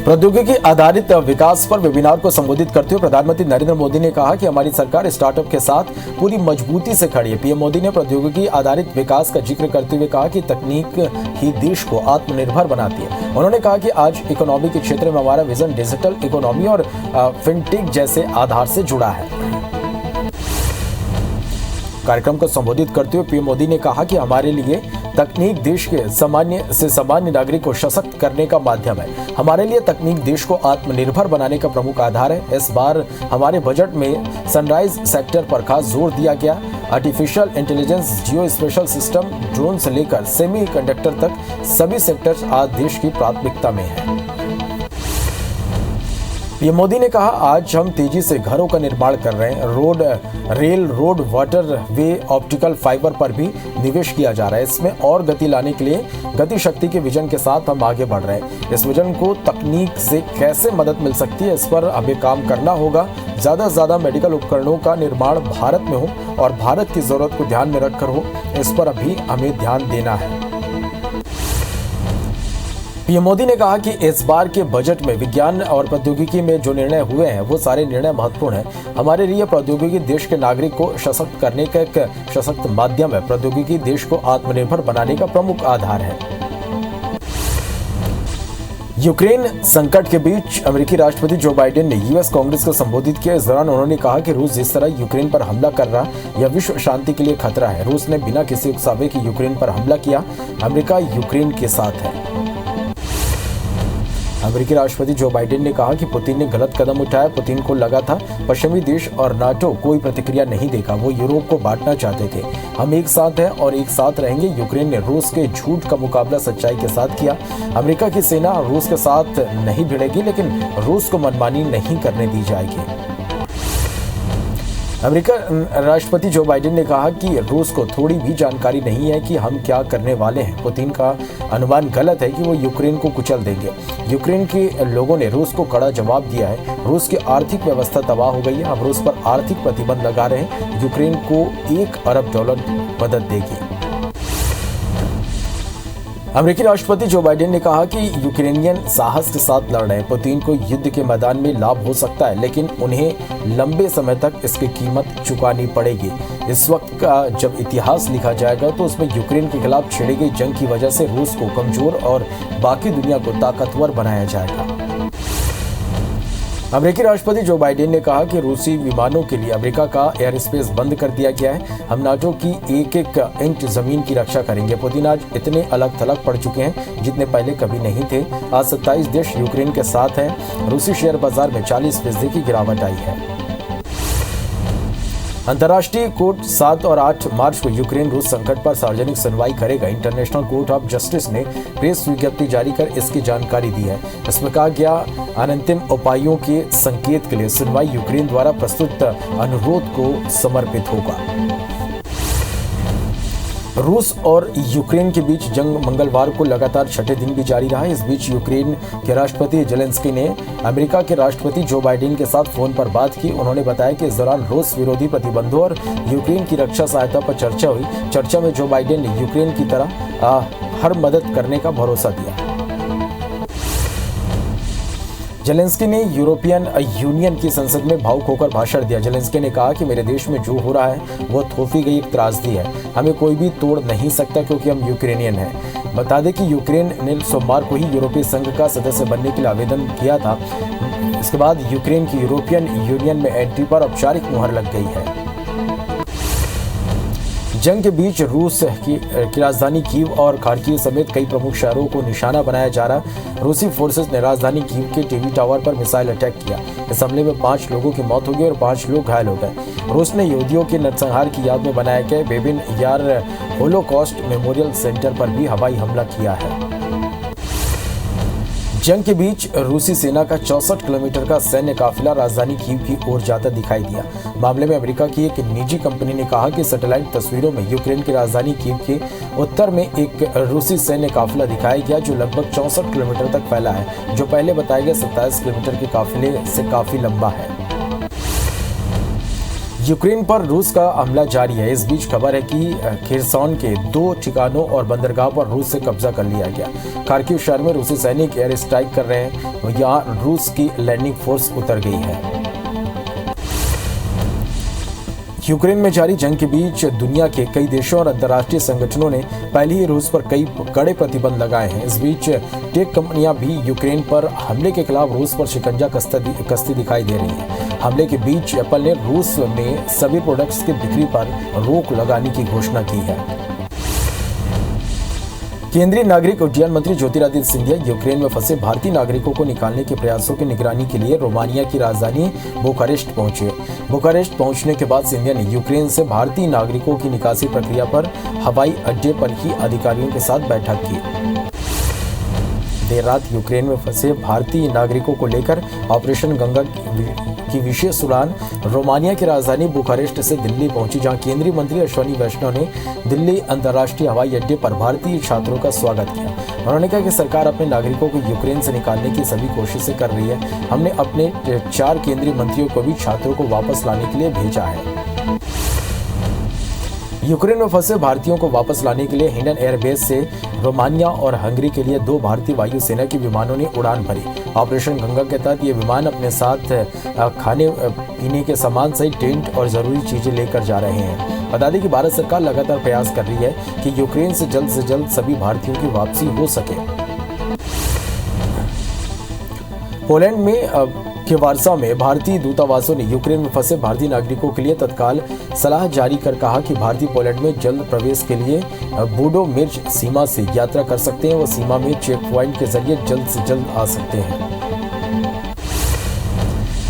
प्रौद्योगिकी आधारित विकास पर वेबिनार को संबोधित करते हुए प्रधानमंत्री नरेंद्र मोदी ने कहा कि हमारी सरकार स्टार्टअप के साथ पूरी मजबूती से खड़ी है। पीएम मोदी ने प्रौद्योगिकी आधारित विकास का जिक्र करते हुए कहा कि तकनीक ही देश को आत्मनिर्भर बनाती है। उन्होंने कहा कि आज इकोनॉमी के क्षेत्र में हमारा विजन डिजिटल इकोनॉमी और फिनटेक जैसे आधार से जुड़ा है। कार्यक्रम को संबोधित करते हुए पीएम मोदी ने कहा कि हमारे लिए तकनीक देश के सामान्य से सामान्य नागरिक को सशक्त करने का माध्यम है। हमारे लिए तकनीक देश को आत्मनिर्भर बनाने का प्रमुख आधार है। इस बार हमारे बजट में सनराइज सेक्टर पर खास जोर दिया गया। आर्टिफिशियल इंटेलिजेंस, जियो स्पेशल सिस्टम, ड्रोन से लेकर सेमीकंडक्टर तक सभी सेक्टर्स आज देश की प्राथमिकता में है। पीएम मोदी ने कहा, आज हम तेजी से घरों का निर्माण कर रहे हैं। Rail, road, water way, optical fibre पर भी निवेश किया जा रहा है। इसमें और गति लाने के लिए गति शक्ति के विजन के साथ हम आगे बढ़ रहे हैं। इस विजन को तकनीक से कैसे मदद मिल सकती है, इस पर हमें काम करना होगा। ज्यादा से ज्यादा मेडिकल उपकरणों का निर्माण भारत में हो और भारत की जरूरत को ध्यान में रखकर हो, इस पर अभी हमें ध्यान देना है। पीएम मोदी ने कहा कि इस बार के बजट में विज्ञान और प्रौद्योगिकी में जो निर्णय हुए हैं वो सारे निर्णय महत्वपूर्ण हैं। हमारे लिए प्रौद्योगिकी देश के नागरिक को सशक्त करने का एक सशक्त माध्यम है। प्रौद्योगिकी देश को आत्मनिर्भर बनाने का प्रमुख आधार है। यूक्रेन संकट के बीच अमेरिकी राष्ट्रपति जो बाइडेन ने यूएस कांग्रेस को संबोधित किया। इस दौरान उन्होंने कहा कि रूस जिस तरह यूक्रेन पर हमला कर रहा यह विश्व शांति के लिए खतरा है। रूस ने बिना किसी उकसावे के यूक्रेन पर हमला किया। अमेरिका यूक्रेन के साथ है। अमेरिकी राष्ट्रपति जो बाइडेन ने कहा कि पुतिन ने गलत कदम उठाया। पुतिन को लगा था पश्चिमी देश और नाटो कोई प्रतिक्रिया नहीं देगा। वो यूरोप को बांटना चाहते थे। हम एक साथ हैं और एक साथ रहेंगे। यूक्रेन ने रूस के झूठ का मुकाबला सच्चाई के साथ किया। अमेरिका की सेना रूस के साथ नहीं भिड़ेगी, लेकिन रूस को मनमानी नहीं करने दी जाएगी। अमेरिका राष्ट्रपति जो बाइडेन ने कहा कि रूस को थोड़ी भी जानकारी नहीं है कि हम क्या करने वाले हैं। पुतिन का अनुमान गलत है कि वो यूक्रेन को कुचल देंगे। यूक्रेन के लोगों ने रूस को कड़ा जवाब दिया है। रूस की आर्थिक व्यवस्था तबाह हो गई है। हम रूस पर आर्थिक प्रतिबंध लगा रहे हैं। यूक्रेन को $1 अरब मदद देगी। अमेरिकी राष्ट्रपति जो बाइडेन ने कहा कि यूक्रेनियन साहस के साथ लड़ रहे हैं। पुतिन को युद्ध के मैदान में लाभ हो सकता है, लेकिन उन्हें लंबे समय तक इसकी कीमत चुकानी पड़ेगी। इस वक्त का जब इतिहास लिखा जाएगा तो उसमें यूक्रेन के खिलाफ छिड़ी गई जंग की वजह से रूस को कमजोर और बाकी दुनिया को ताकतवर बनाया जाएगा। अमेरिकी राष्ट्रपति जो बाइडेन ने कहा कि रूसी विमानों के लिए अमेरिका का एयर स्पेस बंद कर दिया गया है। हम नाटो की एक इंच जमीन की रक्षा करेंगे। पुतिन आज इतने अलग थलग पड़ चुके हैं जितने पहले कभी नहीं थे। आज 27 देश यूक्रेन के साथ हैं। रूसी शेयर बाजार में 40% की गिरावट आई है। अंतर्राष्ट्रीय कोर्ट 7 और 8 मार्च को यूक्रेन रूस संकट पर सार्वजनिक सुनवाई करेगा। इंटरनेशनल कोर्ट ऑफ जस्टिस ने प्रेस विज्ञप्ति जारी कर इसकी जानकारी दी है। इसमें कहा गया अनंतिम उपायों के संकेत के लिए सुनवाई यूक्रेन द्वारा प्रस्तुत अनुरोध को समर्पित होगा। रूस और यूक्रेन के बीच जंग मंगलवार को लगातार छठे दिन भी जारी रहा। इस बीच यूक्रेन के राष्ट्रपति जेलेंस्की ने अमेरिका के राष्ट्रपति जो बाइडेन के साथ फोन पर बात की। उन्होंने बताया कि इस दौरान रूस विरोधी प्रतिबंधों और यूक्रेन की रक्षा सहायता पर चर्चा हुई। चर्चा में जो बाइडेन ने यूक्रेन की तरह हर मदद करने का भरोसा दिया। जेलेंस्की ने यूरोपियन यूनियन की संसद में भावुक होकर भाषण दिया। जेलेंस्की ने कहा कि मेरे देश में जो हो रहा है वो थोपी गई एक त्रासदी है। हमें कोई भी तोड़ नहीं सकता क्योंकि हम यूक्रेनियन हैं। बता दें कि यूक्रेन ने सोमवार को ही यूरोपीय संघ का सदस्य बनने के लिए आवेदन किया था। इसके बाद यूक्रेन की यूरोपियन यूनियन में एंट्री पर औपचारिक मुहर लग गई है। जंग के बीच रूस की राजधानी कीव और खार्किव समेत कई प्रमुख शहरों को निशाना बनाया जा रहा। रूसी फोर्सेस ने राजधानी कीव के टीवी टावर पर मिसाइल अटैक किया। इस हमले में 5 लोगों की मौत हो गई और 5 लोग घायल हो गए। रूस ने यहूदियों के नरसंहार की याद में बनाए गए बेबिन यार होलोकॉस्ट मेमोरियल सेंटर पर भी हवाई हमला किया है। जंग के बीच रूसी सेना का 64 किलोमीटर का सैन्य काफिला राजधानी कीव की ओर जाता दिखाई दिया। मामले में अमेरिका की एक निजी कंपनी ने कहा कि सैटेलाइट तस्वीरों में यूक्रेन की राजधानी कीव के उत्तर में एक रूसी सैन्य काफिला दिखाया गया जो लगभग 64 किलोमीटर तक फैला है, जो पहले बताए गए 27 किलोमीटर के काफिले से काफी लंबा है। यूक्रेन पर रूस का हमला जारी है। इस बीच खबर है कि खेरसॉन के 2 ठिकानों और बंदरगाह पर रूस से कब्जा कर लिया गया। खार्किव शहर में रूसी सैनिक एयर स्ट्राइक कर रहे हैं। यहाँ रूस की लैंडिंग फोर्स उतर गई है। यूक्रेन में जारी जंग के बीच दुनिया के कई देशों और अंतर्राष्ट्रीय संगठनों ने पहले ही रूस पर कई कड़े प्रतिबंध लगाए हैं। इस बीच टेक कंपनियां भी यूक्रेन पर हमले के खिलाफ रूस पर शिकंजा कसती दिखाई दे रही हैं। हमले के बीच एप्पल ने रूस में सभी प्रोडक्ट्स की बिक्री पर रोक लगाने की घोषणा की है। केंद्रीय नागरिक उड्डयन मंत्री ज्योतिरादित्य सिंधिया यूक्रेन में फंसे भारतीय नागरिकों को निकालने के प्रयासों की निगरानी के लिए रोमानिया की राजधानी बुखारेस्ट पहुंचे। बुखारेस्ट पहुंचने के बाद सिंधिया ने यूक्रेन से भारतीय नागरिकों की निकासी प्रक्रिया पर हवाई अड्डे पर ही अधिकारियों के साथ बैठक की। देर रात यूक्रेन में फंसे भारतीय नागरिकों को लेकर ऑपरेशन गंगा की विशेष उड़ान रोमानिया की राजधानी बुखारेस्ट से दिल्ली पहुंची, जहां केंद्रीय मंत्री अश्विनी वैष्णव ने दिल्ली अंतर्राष्ट्रीय हवाई अड्डे पर भारतीय छात्रों का स्वागत किया। उन्होंने कहा कि सरकार अपने नागरिकों को यूक्रेन से निकालने की सभी कोशिशें कर रही है। हमने अपने 4 केंद्रीय मंत्रियों को भी छात्रों को वापस लाने के लिए भेजा है। यूक्रेन में फंसे भारतीयों को वापस लाने के लिए हिंडन एयरबेस से रोमानिया और हंगरी के लिए 2 भारतीय वायुसेना के विमानों ने उड़ान भरी। ऑपरेशन गंगा के तहत ये विमान अपने साथ खाने पीने के सामान सहित टेंट और जरूरी चीजें लेकर जा रहे हैं। बता दें कि भारत सरकार लगातार प्रयास कर रही है कि यूक्रेन से जल्द सभी भारतीयों की वापसी हो सके। पोलैंड में के वार्सा में भारतीय दूतावासों ने यूक्रेन में फंसे भारतीय नागरिकों के लिए तत्काल सलाह जारी कर कहा कि भारतीय पोलैंड में जल्द प्रवेश के लिए बूडो मिर्च सीमा से यात्रा कर सकते हैं। वो सीमा में चेक पॉइंट के जरिए जल्द से जल्द आ सकते हैं।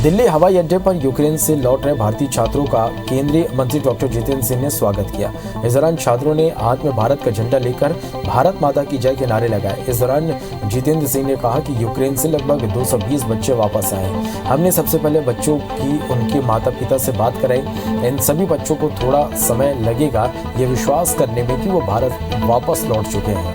दिल्ली हवाई अड्डे पर यूक्रेन से लौट रहे भारतीय छात्रों का केंद्रीय मंत्री डॉक्टर जितेंद्र सिंह ने स्वागत किया। इस दौरान छात्रों ने हाथ में भारत का झंडा लेकर भारत माता की जय के नारे लगाए। इस दौरान जितेंद्र सिंह ने कहा कि यूक्रेन से लगभग 220 बच्चे वापस आए। हमने सबसे पहले बच्चों की उनके माता पिता से बात कराई। इन सभी बच्चों को थोड़ा समय लगेगा ये विश्वास करने में कि वो भारत वापस लौट चुके हैं।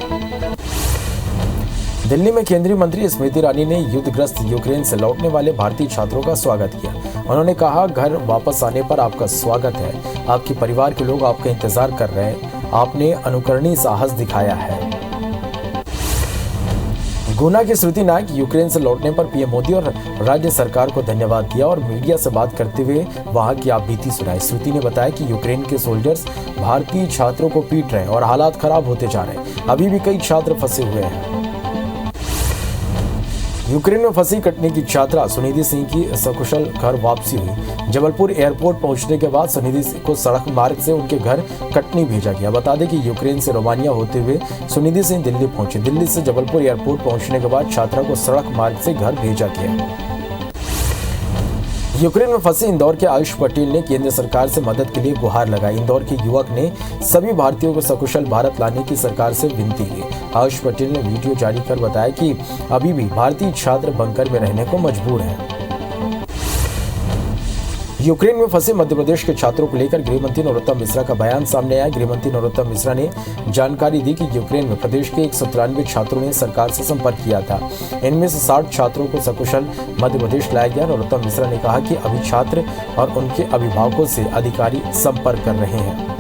दिल्ली में केंद्रीय मंत्री स्मृति ईरानी ने युद्धग्रस्त यूक्रेन से लौटने वाले भारतीय छात्रों का स्वागत किया। उन्होंने कहा, घर वापस आने पर आपका स्वागत है। आपके परिवार के लोग आपका इंतजार कर रहे हैं। आपने अनुकरणीय साहस दिखाया है। गुना की श्रुति नायक यूक्रेन से लौटने पर पीएम मोदी और राज्य सरकार को धन्यवाद दिया और मीडिया से बात करते हुए वहां की आपबीती सुनाई। श्रुति ने बताया कि यूक्रेन के सोल्जर्स भारतीय छात्रों को पीट रहे हैं और हालात खराब होते जा रहे हैं। अभी भी कई छात्र फंसे हुए हैं। यूक्रेन में फंसी कटनी की छात्रा सुनिधि सिंह की सकुशल घर वापसी हुई। जबलपुर एयरपोर्ट पहुंचने के बाद सुनिधि सिंह को सड़क मार्ग से उनके घर कटनी भेजा गया। बता दें कि यूक्रेन से रोमानिया होते हुए सुनिधि सिंह दिल्ली पहुंचे। दिल्ली से जबलपुर एयरपोर्ट पहुंचने के बाद छात्रा को सड़क मार्ग से घर भेजा गया। यूक्रेन में फंसे इंदौर के आयुष पटेल ने केंद्र सरकार से मदद के लिए गुहार लगाई। इंदौर के युवक ने सभी भारतीयों को सकुशल भारत लाने की सरकार से विनती की। आयुष पटेल ने वीडियो जारी कर बताया कि अभी भी भारतीय छात्र बंकर में रहने को मजबूर हैं। यूक्रेन में फंसे मध्य प्रदेश के छात्रों को लेकर गृहमंत्री नरोत्तम मिश्रा का बयान सामने आया। गृहमंत्री नरोत्तम मिश्रा ने जानकारी दी कि यूक्रेन में प्रदेश के 193 छात्रों ने सरकार से संपर्क किया था। इनमें से 60 छात्रों को सकुशल मध्य प्रदेश लाया गया। नरोत्तम मिश्रा ने कहा कि अभी छात्र और उनके अभिभावकों से अधिकारी संपर्क कर रहे हैं।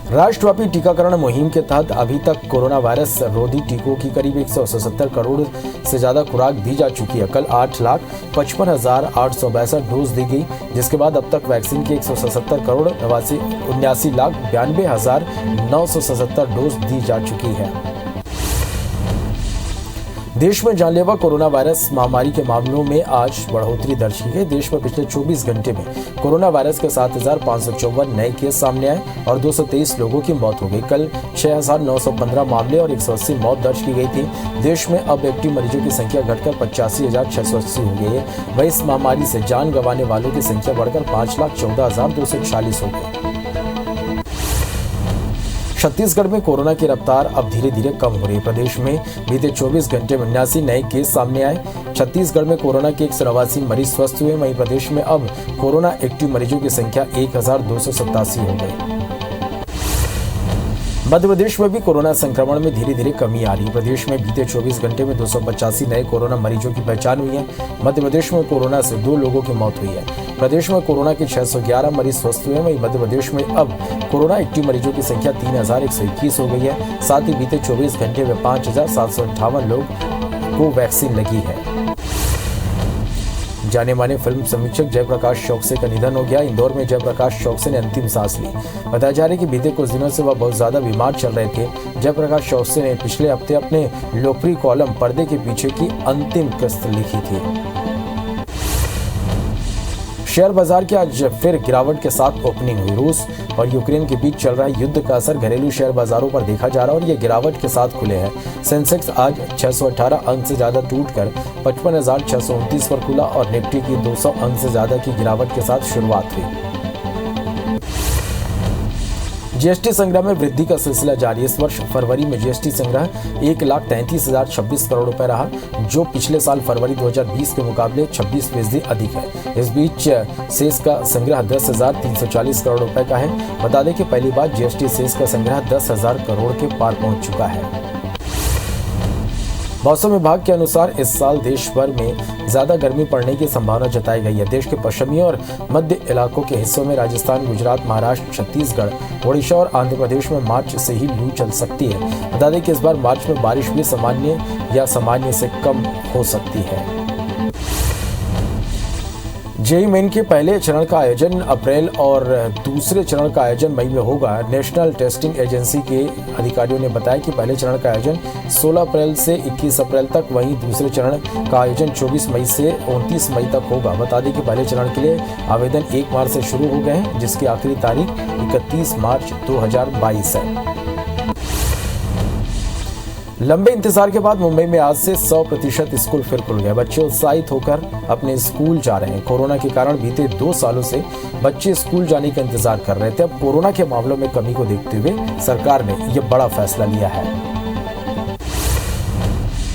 राष्ट्रव्यापी टीकाकरण मुहिम के तहत अभी तक कोरोना वायरस रोधी टीकों की करीब 177 करोड़ से ज्यादा खुराक दी जा चुकी है। कल 8,55,862 डोज दी गई, जिसके बाद अब तक वैक्सीन के 177 करोड़ 79,92,977 डोज दी जा चुकी है। देश में जानलेवा कोरोना वायरस महामारी के मामलों में आज बढ़ोतरी दर्ज की गई। देश में पिछले 24 घंटे में कोरोना वायरस के 7,554 नए केस सामने आए और 223 लोगों की मौत हो गई। कल 6,915 मामले और 180 मौत दर्ज की गई थी। देश में अब एक्टिव मरीजों की संख्या घटकर 85,680 हो गई है। वहीं इस महामारी से जान गंवाने वालों की संख्या बढ़कर 5,14,246 हो गई। छत्तीसगढ़ में कोरोना की रफ्तार अब धीरे धीरे कम हो रही है। प्रदेश में बीते 24 घंटे में 79 नए केस सामने आए। छत्तीसगढ़ में कोरोना के 189 मरीज स्वस्थ हुए। वहीं प्रदेश में अब कोरोना एक्टिव मरीजों की संख्या 1,287 हो गई। मध्य प्रदेश में भी कोरोना संक्रमण में धीरे धीरे कमी आ रही है। प्रदेश में बीते 24 घंटे में 285 नए कोरोना मरीजों की पहचान हुई है। मध्य प्रदेश में कोरोना से 2 लोगों की मौत हुई है। प्रदेश में कोरोना के 611 मरीज स्वस्थ हुए हैं। वहीं मध्य प्रदेश में अब कोरोना एक्टिव मरीजों की संख्या 3121 हो गई है। साथ ही बीते 24 घंटे में 5758 लोग को वैक्सीन लगी है। जाने माने फिल्म समीक्षक जयप्रकाश चौकसे का निधन हो गया। इंदौर में जयप्रकाश चौकसे ने अंतिम सांस ली। बताया जा रहा है कि बीते कुछ दिनों से वह बहुत ज्यादा बीमार चल रहे थे। जयप्रकाश चौकसे ने पिछले हफ्ते अपने लोकप्रिय कॉलम पर्दे के पीछे की अंतिम किस्त लिखी थी। शेयर बाजार की आज फिर गिरावट के साथ ओपनिंग हुई। रूस और यूक्रेन के बीच चल रहा युद्ध का असर घरेलू शेयर बाजारों पर देखा जा रहा है और ये गिरावट के साथ खुले हैं। सेंसेक्स आज 618 अंक से ज्यादा टूटकर 55,629 पर खुला और निफ्टी की 200 अंक से ज्यादा की गिरावट के साथ शुरुआत हुई। जीएसटी संग्रह में वृद्धि का सिलसिला जारी। इस वर्ष फरवरी में जीएसटी संग्रह 1,33,026 करोड़ रुपए रहा, जो पिछले साल फरवरी 2020 के मुकाबले 26% अधिक है। इस बीच सेस का संग्रह 10,340 करोड़ रुपए का है। बता दें कि पहली बार जीएसटी सेस का संग्रह 10,000 करोड़ के पार पहुंच चुका है। मौसम विभाग के अनुसार इस साल देश भर में ज्यादा गर्मी पड़ने की संभावना जताई गई है। देश के पश्चिमी और मध्य इलाकों के हिस्सों में राजस्थान, गुजरात, महाराष्ट्र, छत्तीसगढ़, ओडिशा और आंध्र प्रदेश में मार्च से ही लू चल सकती है। बता दें कि इस बार मार्च में बारिश भी सामान्य या सामान्य से कम हो सकती है। जेईई मेन के पहले चरण का आयोजन अप्रैल और दूसरे चरण का आयोजन मई में होगा। नेशनल टेस्टिंग एजेंसी के अधिकारियों ने बताया कि पहले चरण का आयोजन 16 अप्रैल से 21 अप्रैल तक, वहीं दूसरे चरण का आयोजन 24 मई से 29 मई तक होगा। बता दें कि पहले चरण के लिए आवेदन 1 मार्च से शुरू हो गए हैं, जिसकी आखिरी तारीख 31 मार्च 2022 है। लंबे इंतजार के बाद मुंबई में आज से 100% स्कूल फिर खुल गए। बच्चे उत्साहित होकर अपने स्कूल जा रहे हैं। कोरोना के कारण बीते 2 सालों से बच्चे स्कूल जाने का इंतजार कर रहे थे। अब कोरोना के मामलों में कमी को देखते हुए सरकार ने यह बड़ा फैसला लिया है।